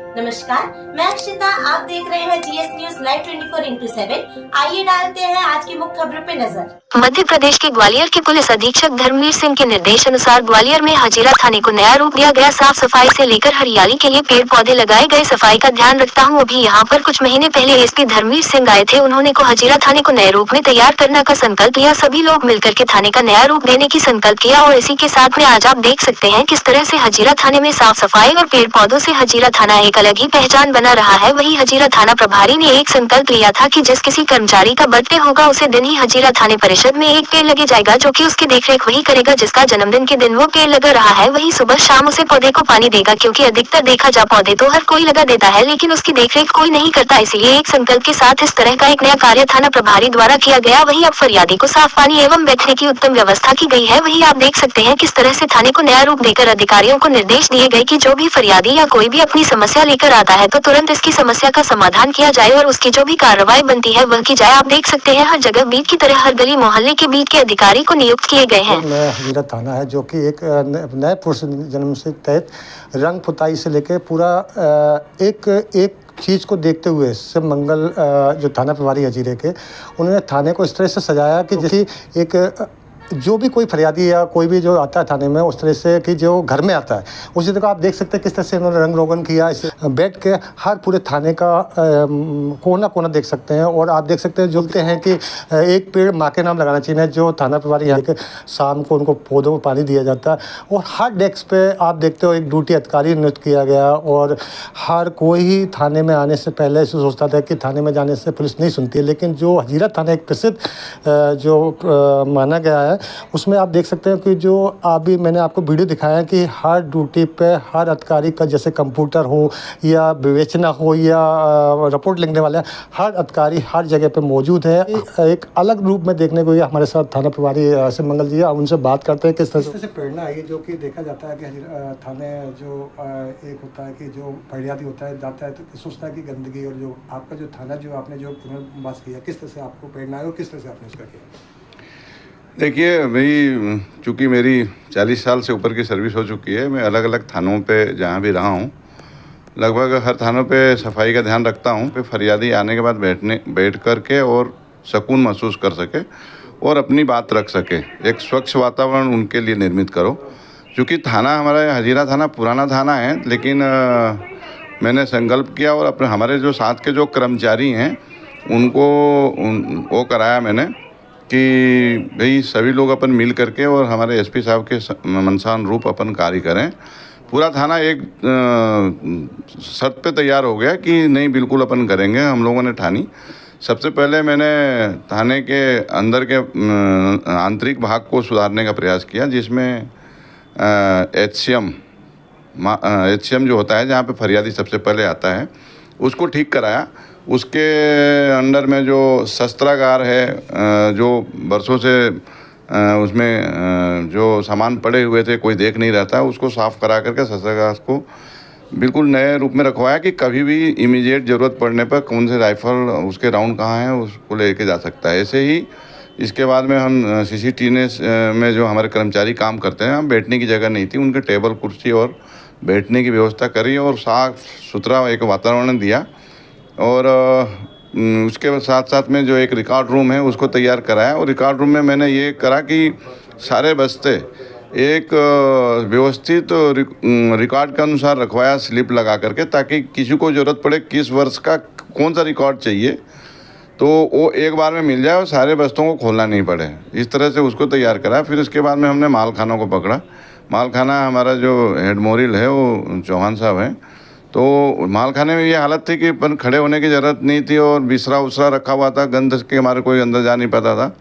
नमस्कार, मैं अक्षिता। आप देख रहे हैं जीएस न्यूज लाइव 24/7। आइए डालते हैं आज की मुख्य खबरों पे नजर। मध्य प्रदेश के ग्वालियर के पुलिस अधीक्षक धर्मवीर सिंह के निर्देश अनुसार ग्वालियर में हजीरा थाने को नया रूप दिया गया। साफ सफाई से लेकर हरियाली के लिए पेड़ पौधे लगाए गए। सफाई का ध्यान रखता हूँ। अभी यहाँ पर कुछ महीने पहले एसपी धर्मवीर सिंह आए थे। उन्होंने को हजीरा थाने को नए रूप में तैयार करने का संकल्प लिया। सभी लोग मिलकर के थाने का नया रूप देने की संकल्प किया और इसी के साथ में आज आप देख सकते हैं किस तरह से हजीरा थाने में साफ सफाई और पेड़ पौधों से हजीरा थाना एक अलग ही पहचान बना रहा है। वही हजीरा थाना प्रभारी ने एक संकल्प लिया था कि जिस किसी कर्मचारी का बर्थडे होगा उसे दिन ही हजीरा थाने परिषद में एक पेड़ लगे जाएगा, जो कि उसकी देखरेख वही करेगा जिसका जन्मदिन के दिन वो पेड़ लगा रहा है। वही सुबह शाम उसे पौधे को पानी देगा, क्योंकि अधिकतर देखा जा पौधे तो हर कोई लगा देता है लेकिन उसकी देखरेख कोई नहीं करता। इसलिए एक संकल्प के साथ इस तरह का एक नया कार्य थाना प्रभारी द्वारा किया गया। वही अब फरियादी को साफ पानी एवं बैठने की उत्तम व्यवस्था की गई है। वही आप देख सकते हैं किस तरह से थाने को नया रूप देकर अधिकारियों को निर्देश दिए गए कि जो भी फरियादी या कोई भी अपनी समस्या लेकर आता है तो तुरंत इसकी समस्या का समाधान किया जाए और उसकी जो भी कार्रवाई बनती है वह की जाए। आप देख सकते हैं हर जगह बीट की तरह हर गली मोहल्ले के बीट के अधिकारी को नियुक्त किए गए हैं। नया हजीरा थाना है जो कि एक नए पुरुष जन्म से तहत रंग पुताई से लेकर पूरा एक चीज़ को देखते हुए सब मंगल जो थाना प्रभारी हजीरे के उन्होंने थाने को इस तरह से सजाया कि जैसे एक जो भी कोई फरियादी या कोई भी जो आता है थाने में उस तरह से कि जो घर में आता है उसी तरह आप देख सकते हैं किस तरह से उन्होंने रंग रोगन किया। इसे बैठ के हर पूरे थाने का कोना कोना देख सकते हैं और आप देख सकते हैं जुलते हैं कि एक पेड़ माँ के नाम लगाना चाहिए। जो थाना प्रभारी यहाँ के शाम को उनको पौधों को पानी दिया जाता है और हर डेस्क पे आप देखते हो एक ड्यूटी अधिकारी नियुक्त किया गया और हर कोई ही थाने में आने से पहले ऐसे सोचता था कि थाने में जाने से पुलिस नहीं सुनती है, लेकिन जो हजीरा थाना एक प्रसिद्ध जो माना गया है उसमें आप देख सकते हैं कि जो अभी मैंने आपको वीडियो दिखाया कि हर ड्यूटी पे हर अधिकारी का जैसे कंप्यूटर हो या विवेचना हो या रिपोर्ट लिखने वाला हर अधिकारी हर जगह पे मौजूद है। एक अलग रूप में देखने को ये हमारे साथ थाना प्रभारी से मंगल जी, उनसे बात करते हैं किस तरह से प्रेरणा आई जो कि देखा जाता है कि थाने जो एक होता है कि जो फरियादी होता है जाता है तो सोचता है कि गंदगी, और जो आपका जो थाना जो आपने जो पुनर्वास किया किस तरह से आपको प्रेरणा आई और किस तरह से आपने उसका किया? देखिए भाई, चूँकि मेरी 40 साल से ऊपर की सर्विस हो चुकी है, मैं अलग अलग थानों पे जहाँ भी रहा हूँ लगभग हर थानों पे सफाई का ध्यान रखता हूँ कि फरियादी आने के बाद बैठ कर के और सुकून महसूस कर सके और अपनी बात रख सके। एक स्वच्छ वातावरण उनके लिए निर्मित करो। चूँकि थाना हमारा हजीरा थाना पुराना थाना है, लेकिन मैंने संकल्प किया और अपने हमारे जो साथ के जो कर्मचारी हैं उनको वो कराया मैंने कि भाई सभी लोग अपन मिल करके और हमारे एसपी साहब के मनसान रूप अपन कार्य करें। पूरा थाना एक शर्त पे तैयार हो गया कि नहीं बिल्कुल अपन करेंगे। हम लोगों ने ठानी। सबसे पहले मैंने थाने के अंदर के आंतरिक भाग को सुधारने का प्रयास किया, जिसमें एचसीएम जो होता है जहाँ पे फरियादी सबसे पहले आता है उसको ठीक कराया। उसके अंडर में जो शस्त्रागार है जो बरसों से उसमें जो सामान पड़े हुए थे कोई देख नहीं रहता, उसको साफ़ करा करके शस्त्रागार को बिल्कुल नए रूप में रखवाया कि कभी भी इमीडिएट ज़रूरत पड़ने पर कौन से राइफ़ल उसके राउंड कहाँ हैं उसको लेके जा सकता है। ऐसे ही इसके बाद में हम सीसीटीवी में जो हमारे कर्मचारी काम करते हैं, हम बैठने की जगह नहीं थी, उनके टेबल कुर्सी और बैठने की व्यवस्था करी और साफ़ सुथरा एक वातावरण दिया। और उसके साथ साथ में जो एक रिकॉर्ड रूम है उसको तैयार कराया और रिकॉर्ड रूम में मैंने ये करा कि सारे बस्ते एक व्यवस्थित रिकॉर्ड के अनुसार रखवाया, स्लिप लगा करके, ताकि किसी को ज़रूरत पड़े किस वर्ष का कौन सा रिकॉर्ड चाहिए तो वो एक बार में मिल जाए और सारे बस्तों को खोलना नहीं पड़े। इस तरह से उसको तैयार करा। फिर उसके बाद में हमने मालखानों को पकड़ा। मालखाना हमारा जो हेड मोरिल है वो चौहान साहब हैं, तो मालखाने में ये हालत थी कि अपन खड़े होने की ज़रूरत नहीं थी और बिसरा उसरा रखा हुआ था, गंद के हमारे कोई अंदर जा नहीं पाता था।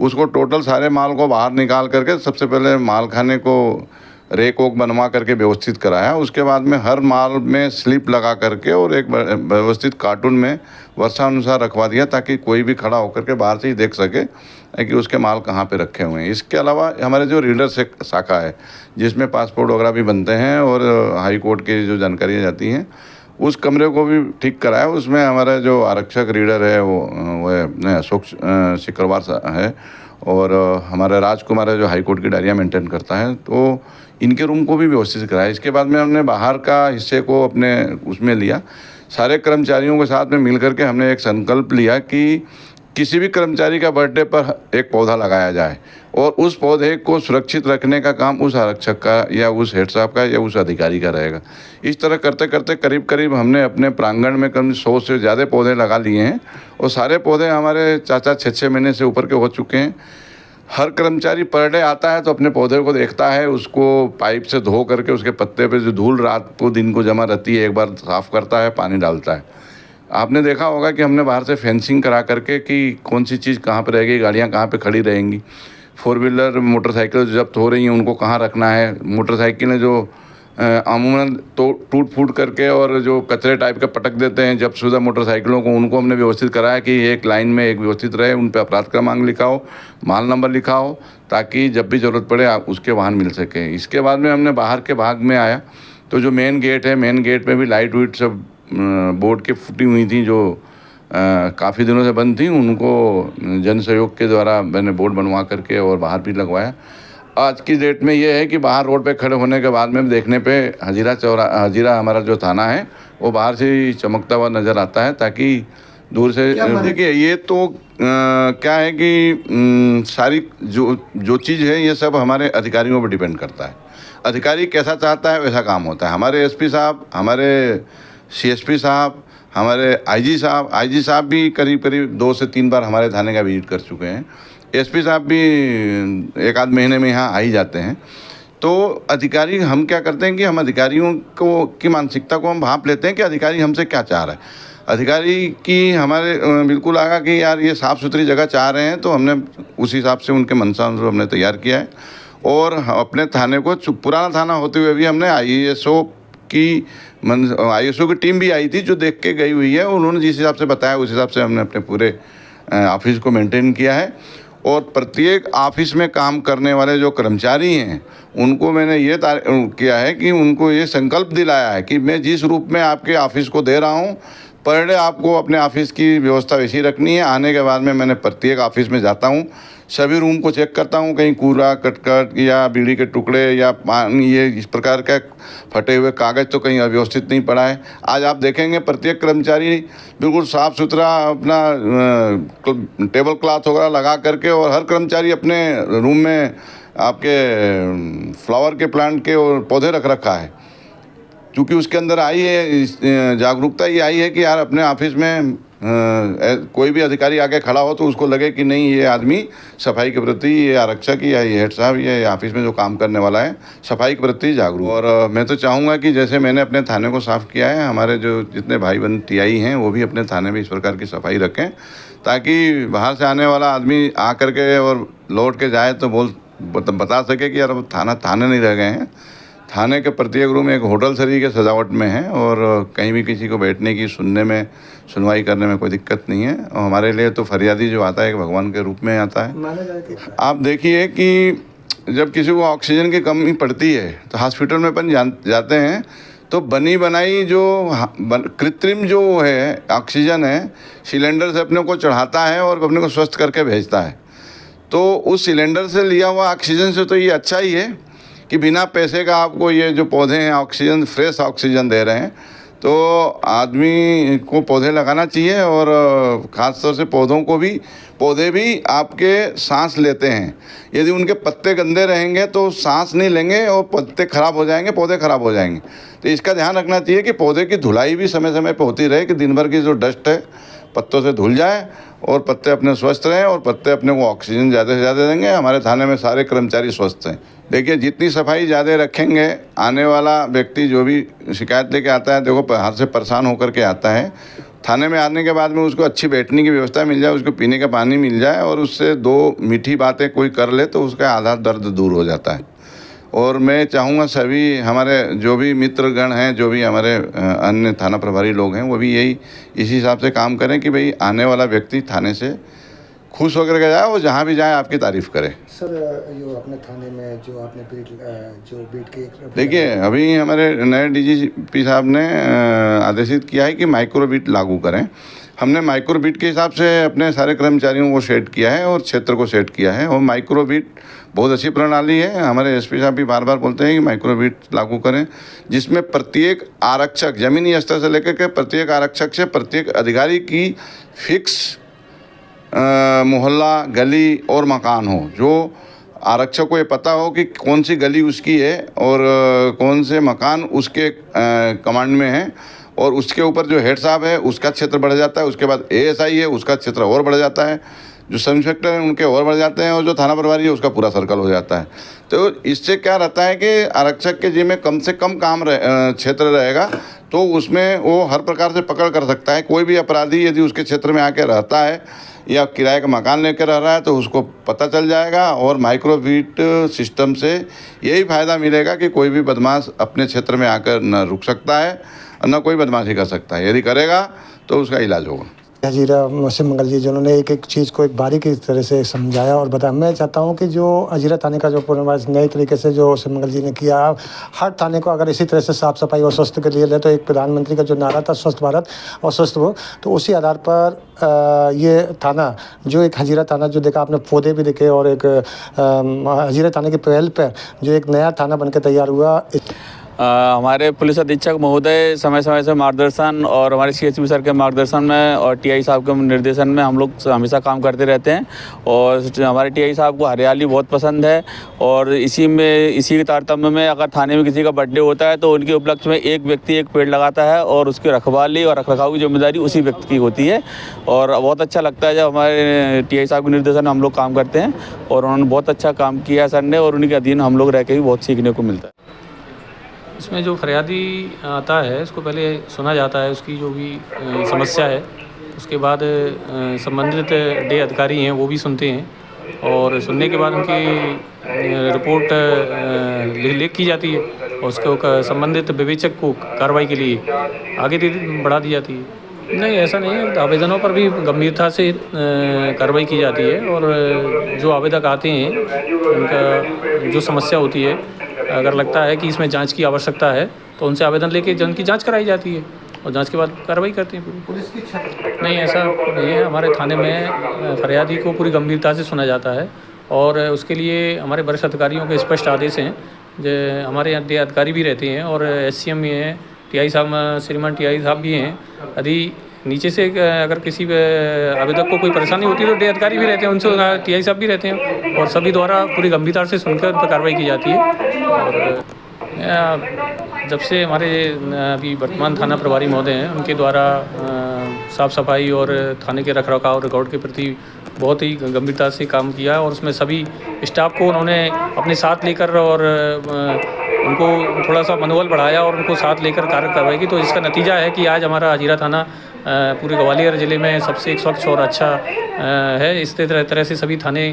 उसको टोटल सारे माल को बाहर निकाल करके सबसे पहले मालखाने को रेक वोक बनवा करके व्यवस्थित कराया। उसके बाद में हर माल में स्लिप लगा करके और एक व्यवस्थित कार्टून में वर्षानुसार रखवा दिया, ताकि कोई भी खड़ा होकर के बाहर से ही देख सके कि उसके माल कहाँ पे रखे हुए हैं। इसके अलावा हमारे जो रीडर शाखा है जिसमें पासपोर्ट वगैरह भी बनते हैं और हाई कोर्ट की जो जानकारियाँ जाती हैं, उस कमरे को भी ठीक कराया। उसमें हमारा जो आरक्षक रीडर है वो है अशोक सिकरवार है और हमारा राजकुमार है जो हाई कोर्ट की डायरिया मेंटेन करता है, तो इनके रूम को भी व्यवस्थित कराया। इसके बाद में हमने बाहर का हिस्से को अपने उसमें लिया। सारे कर्मचारियों के साथ में मिल करके हमने एक संकल्प लिया कि किसी भी कर्मचारी का बर्थडे पर एक पौधा लगाया जाए और उस पौधे को सुरक्षित रखने का काम उस आरक्षक का या उस हेड साहब का या उस अधिकारी का रहेगा। इस तरह करते करते करीब करीब हमने अपने प्रांगण में कम 100 से ज़्यादा पौधे लगा लिए हैं और सारे पौधे हमारे 4-6 महीने से ऊपर के हो चुके हैं। हर कर्मचारी पर डे आता है तो अपने पौधे को देखता है, उसको पाइप से धो करके उसके पत्ते पे जो धूल रात को दिन को जमा रहती है एक बार साफ़ करता है, पानी डालता है। आपने देखा होगा कि हमने बाहर से फेंसिंग करा करके कि कौन सी चीज़ कहाँ पर रहेगी, गाड़ियाँ कहाँ पे खड़ी रहेंगी, 4 व्हीलर मोटरसाइकिल जब्त हो रही हैं उनको कहाँ रखना है, मोटरसाइकिलें जो अमूमन तो टूट फूट करके और जो कचरे टाइप के पटक देते हैं जब शुदा मोटरसाइकिलों को, उनको हमने व्यवस्थित कराया कि एक लाइन में एक व्यवस्थित रहे, उन पे अपराध क्रमांक लिखा हो, माल नंबर लिखा हो, ताकि जब भी ज़रूरत पड़े आप उसके वाहन मिल सकें। इसके बाद में हमने बाहर के भाग में आया तो जो मेन गेट है, मेन गेट में भी लाइट वाइट सब बोर्ड की फूटी हुई थी जो काफ़ी दिनों से बंद थी, उनको जन सहयोग के द्वारा मैंने बोर्ड बनवा करके और बाहर भी लगवाया। आज की डेट में ये है कि बाहर रोड पे खड़े होने के बाद में देखने पे हजीरा हमारा जो थाना है वो बाहर से ही चमकता हुआ नज़र आता है, ताकि दूर से देखिए ये तो क्या है कि सारी जो चीज़ है ये सब हमारे अधिकारियों पर डिपेंड करता है। अधिकारी कैसा चाहता है वैसा काम होता है। हमारे एसपी साहब, हमारे सीएसपी साहब, हमारे आईजी साहब भी करीब करीब 2 से 3 बार हमारे थाने का विजिट कर चुके हैं। एसपी साहब भी 1 आध महीने में यहाँ आ ही जाते हैं। तो अधिकारी, हम क्या करते हैं कि हम अधिकारियों को की मानसिकता को हम भांप लेते हैं कि अधिकारी हमसे क्या चाह रहा है। अधिकारी की हमारे बिल्कुल आगा कि यार ये साफ़ सुथरी जगह चाह रहे हैं, तो हमने उस हिसाब से उनके मनसा अनुसार हमने तैयार किया है। और अपने थाने को पुराना थाना होते हुए भी हमने आईएसओ की टीम भी आई थी जो देख के गई हुई है। उन्होंने जिस हिसाब से बताया उस हिसाब से हमने अपने पूरे ऑफिस को मेंटेन किया है। और प्रत्येक ऑफिस में काम करने वाले जो कर्मचारी हैं उनको मैंने ये किया है कि उनको ये संकल्प दिलाया है कि मैं जिस रूप में आपके ऑफिस को दे रहा हूँ, पर डे आपको अपने ऑफिस की व्यवस्था वैसी रखनी है। आने के बाद में मैंने प्रत्येक ऑफिस में जाता हूँ, सभी रूम को चेक करता हूँ, कहीं कूड़ा कटकट या बीड़ी के टुकड़े या पानी, ये इस प्रकार का फटे हुए कागज़ तो कहीं अव्यवस्थित नहीं पड़ा है। आज आप देखेंगे प्रत्येक कर्मचारी बिल्कुल साफ़ सुथरा अपना टेबल क्लॉथ वगैरह लगा करके, और हर कर्मचारी अपने रूम में आपके फ्लावर के प्लांट के और पौधे रख रखा है। क्योंकि उसके अंदर आई है जागरूकता, ये आई है कि यार अपने ऑफिस में कोई भी अधिकारी आके खड़ा हो तो उसको लगे कि नहीं, ये आदमी सफाई के प्रति, ये आरक्षक या ये हेड साहब या ये ऑफिस में जो काम करने वाला है सफाई के प्रति जागरूक। और मैं तो चाहूँगा कि जैसे मैंने अपने थाने को साफ़ किया है, हमारे जो जितने भाई बहन टीआई हैं वो भी अपने थाने में इस प्रकार की सफाई रखें, ताकि बाहर से आने वाला आदमी आ करके और लौट के जाए तो बता सके कि यार अब थाने नहीं रह गए हैं। थाने के प्रत्येक रूम एक होटल तरीके सजावट में है और कहीं भी किसी को बैठने की, सुनवाई करने में कोई दिक्कत नहीं है। और हमारे लिए तो फरियादी जो आता है एक भगवान के रूप में आता है। आप देखिए कि जब किसी को ऑक्सीजन की कमी पड़ती है तो हॉस्पिटल में अपन जाते हैं तो बनी बनाई जो कृत्रिम जो है ऑक्सीजन है, सिलेंडर से अपने को चढ़ाता है और अपने को स्वस्थ करके भेजता है। तो उस सिलेंडर से लिया हुआ ऑक्सीजन से तो ये अच्छा ही है कि बिना पैसे का आपको ये जो पौधे हैं ऑक्सीजन, फ्रेश ऑक्सीजन दे रहे हैं। तो आदमी को पौधे लगाना चाहिए और ख़ास तौर से पौधे भी आपके सांस लेते हैं। यदि उनके पत्ते गंदे रहेंगे तो सांस नहीं लेंगे और पत्ते ख़राब हो जाएंगे, पौधे ख़राब हो जाएंगे। तो इसका ध्यान रखना चाहिए कि पौधे की धुलाई भी समय समय पर होती रहे कि दिन भर की जो डस्ट है पत्तों से धुल जाए और पत्ते अपने स्वस्थ रहें और पत्ते अपने को ऑक्सीजन ज़्यादा से ज़्यादा देंगे। हमारे थाने में सारे कर्मचारी स्वस्थ हैं। देखिए, जितनी सफाई ज़्यादा रखेंगे, आने वाला व्यक्ति जो भी शिकायत लेके आता है, देखो बाहर से परेशान होकर के आता है, थाने में आने के बाद में उसको अच्छी बैठने की व्यवस्था मिल जाए, उसको पीने का पानी मिल जाए और उससे 2 मीठी बातें कोई कर ले तो उसका आधा दर्द दूर हो जाता है। और मैं चाहूँगा सभी हमारे जो भी मित्रगण हैं, जो भी हमारे अन्य थाना प्रभारी लोग हैं, वो भी इसी हिसाब से काम करें कि भाई आने वाला व्यक्ति थाने से खुश होकर के जाए, वो जहाँ भी जाए आपकी तारीफ़ करे। सर, जो अपने थाने में जो आपने बीट के देखिए, अभी हमारे नए डीजीपी साहब ने आदेशित किया है कि माइक्रो बीट लागू करें। हमने माइक्रोबिट के हिसाब से अपने सारे कर्मचारियों को सेट किया है और क्षेत्र को सेट किया है। और माइक्रोबिट बहुत अच्छी प्रणाली है। हमारे एसपी साहब भी बार बार बोलते हैं कि माइक्रोबिट लागू करें, जिसमें प्रत्येक आरक्षक, जमीनी स्तर से लेकर के प्रत्येक आरक्षक से प्रत्येक अधिकारी की फिक्स मोहल्ला, गली और मकान हो। जो आरक्षक को ये पता हो कि कौन सी गली उसकी है और कौन से मकान उसके कमांड में है, और उसके ऊपर जो हेड साहब है उसका क्षेत्र बढ़ जाता है। उसके बाद एएसआई है, उसका क्षेत्र और बढ़ जाता है। जो सब इंस्पेक्टर हैं उनके और बढ़ जाते हैं, और जो थाना प्रभारी है उसका पूरा सर्कल हो जाता है। तो इससे क्या रहता है कि आरक्षक के जिम्मे कम से कम काम क्षेत्र रहेगा, तो उसमें वो हर प्रकार से पकड़ कर सकता है। कोई भी अपराधी यदि उसके क्षेत्र में आके रहता है या किराए का मकान लेकर रह रहा है तो उसको पता चल जाएगा। और माइक्रोबिट सिस्टम से यही फ़ायदा मिलेगा कि कोई भी बदमाश अपने क्षेत्र में आकर न रुक सकता है और न कोई बदमाशी कर सकता है। यदि करेगा तो उसका इलाज होगा। हजीरा सिंह मंगल जी जिन्होंने एक एक चीज़ को एक बारीकी तरह से समझाया और बताया। मैं चाहता हूं कि जो हजीरा थाने का जो पुनर्वास नए तरीके से जो सिंह मंगल जी ने किया, हर थाने को अगर इसी तरह से साफ़ सफाई और स्वस्थ के लिए ले, तो एक प्रधानमंत्री का जो नारा था स्वस्थ भारत और स्वस्थ वो, तो उसी आधार पर ये थाना जो एक हजीरा थाना जो देखा आपने, पौधे भी दिखे, और एक हजीरा थाने की पहल पर जो एक नया थाना बनकर तैयार हुआ। हमारे पुलिस अधीक्षक महोदय समय समय से मार्गदर्शन और हमारे सीएचपी सर के मार्गदर्शन में और टीआई साहब के निर्देशन में हम लोग हमेशा काम करते रहते हैं। और हमारे टीआई साहब को हरियाली बहुत पसंद है, और इसी के तारतम्य में अगर थाने में किसी का बर्थडे होता है तो उनके उपलक्ष्य में एक व्यक्ति एक पेड़ लगाता है, और उसकी रखवाली और रखरखाव की जिम्मेदारी उसी व्यक्ति की होती है। और बहुत अच्छा लगता है जब हमारे टीआई साहब के निर्देशन में हम लोग काम करते हैं, और उन्होंने बहुत अच्छा काम किया सर ने, और उनके अधीन हम लोग रह के भी बहुत सीखने को मिलता है। इसमें जो फरियादी आता है उसको पहले सुना जाता है, उसकी जो भी समस्या है, उसके बाद संबंधित डे अधिकारी हैं वो भी सुनते हैं, और सुनने के बाद उनकी रिपोर्ट लिख की जाती है, और उसको संबंधित विवेचक को कार्रवाई के लिए आगे बढ़ा दी जाती है। नहीं, ऐसा नहीं है। आवेदनों पर भी गंभीरता से कार्रवाई की जाती है, और जो आवेदक आते हैं उनका जो समस्या होती है, अगर लगता है कि इसमें जांच की आवश्यकता है तो उनसे आवेदन लेके उनकी जांच कराई जाती है, और जांच के बाद कार्रवाई करते हैं। पुलिस की नहीं, ऐसा नहीं है। हमारे थाने में फरियादी को पूरी गंभीरता से सुना जाता है, और उसके लिए हमारे वरिष्ठ अधिकारियों के स्पष्ट आदेश हैं। जो हमारे यहाँ अधिकारी भी रहते हैं, और एससीएम भी हैं, टीआई साहब, श्रीमान टीआई साहब भी हैं। यदि नीचे से अगर किसी आवेदक को कोई परेशानी होती है तो डे अधिकारी भी रहते हैं, उनसे टीआई साहब भी रहते हैं, और सभी द्वारा पूरी गंभीरता से सुनकर उन पर कार्रवाई की जाती है। और जब से हमारे अभी वर्तमान थाना प्रभारी महोदय हैं, उनके द्वारा साफ़ सफाई और थाने के रखरखाव और रिकॉर्ड के प्रति बहुत ही गंभीरता से काम किया, और उसमें सभी स्टाफ को उन्होंने अपने साथ लेकर और उनको थोड़ा सा मनोबल बढ़ाया और उनको साथ लेकर कार्य करवाएगी। तो इसका नतीजा है कि आज हमारा हजीरा थाना पूरे ग्वालियर ज़िले में सबसे स्वच्छ और अच्छा है। इस तरह से सभी थाने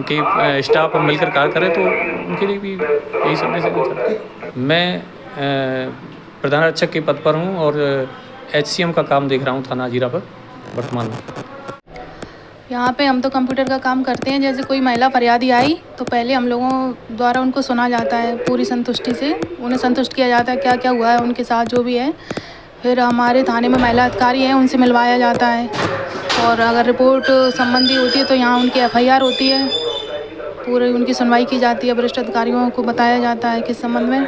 के स्टाफ मिलकर कार्य करें तो उनके लिए भी यही संदेश है। मैं प्रधान आरक्षक के पद पर हूँ और एचसीएम का काम देख रहा हूँ थाना हजीरा पर वर्तमान में। यहाँ पे हम तो कंप्यूटर का काम करते हैं। जैसे कोई महिला फरियादी आई तो पहले हम लोगों द्वारा उनको सुना जाता है पूरी संतुष्टि से, उन्हें संतुष्ट किया जाता है क्या क्या हुआ है उनके साथ जो भी है। फिर हमारे थाने में महिला अधिकारी हैं, उनसे मिलवाया जाता है, और अगर रिपोर्ट संबंधी होती है तो यहाँ उनकी एफआईआर होती है, पूरी उनकी सुनवाई की जाती है, वरिष्ठ अधिकारियों को बताया जाता है किस संबंध में,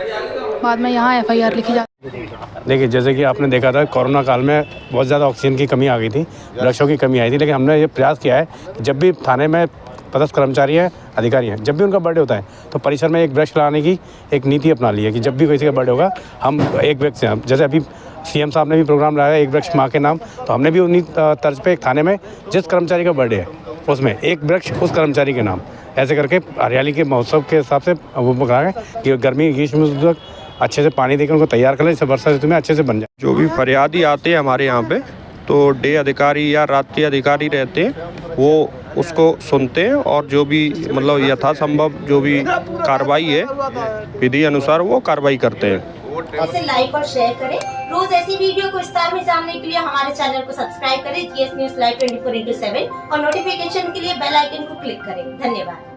बाद में यहाँ एफआईआर लिखी जाती है। देखिए, जैसे कि आपने देखा था कोरोना काल में बहुत ज़्यादा ऑक्सीजन की कमी आ गई थी, वृक्षों की कमी आई थी, लेकिन हमने ये प्रयास किया है कि जब भी थाने में पदस्थ कर्मचारी हैं, अधिकारी हैं, जब भी उनका बर्थडे होता है तो परिसर में एक वृक्ष लगाने की एक नीति अपना ली है कि जब भी किसी का बर्थडे होगा हम एक वृक्ष से, जैसे अभी सीएम साहब ने भी प्रोग्राम लाया एक वृक्ष माँ के नाम, तो हमने भी उन्हीं तर्ज पे एक थाने में जिस कर्मचारी का बर्थडे है उसमें एक वृक्ष उस कर्मचारी के नाम, ऐसे करके हरियाली के महोत्सव के हिसाब से वो कहा कि गर्मी ग्रीष्म अच्छे से पानी देकर उनको तैयार कर लें, जैसे वर्षा ऋतु में अच्छे से बन जाए। जो भी फरियादी आते हैं हमारे यहाँ पे तो डे अधिकारी या रात्रि अधिकारी रहते हैं, वो उसको सुनते हैं और जो भी मतलब यथासंभव जो भी कार्रवाई है विधि अनुसार वो कार्रवाई करते हैं। इसे लाइक और शेयर करें। रोज ऐसी वीडियो को विस्तार में जानने के लिए हमारे चैनल को सब्सक्राइब करें, जीएस न्यूज लाइव 24/7 और नोटिफिकेशन के लिए बेल आइकन को क्लिक करें। धन्यवाद।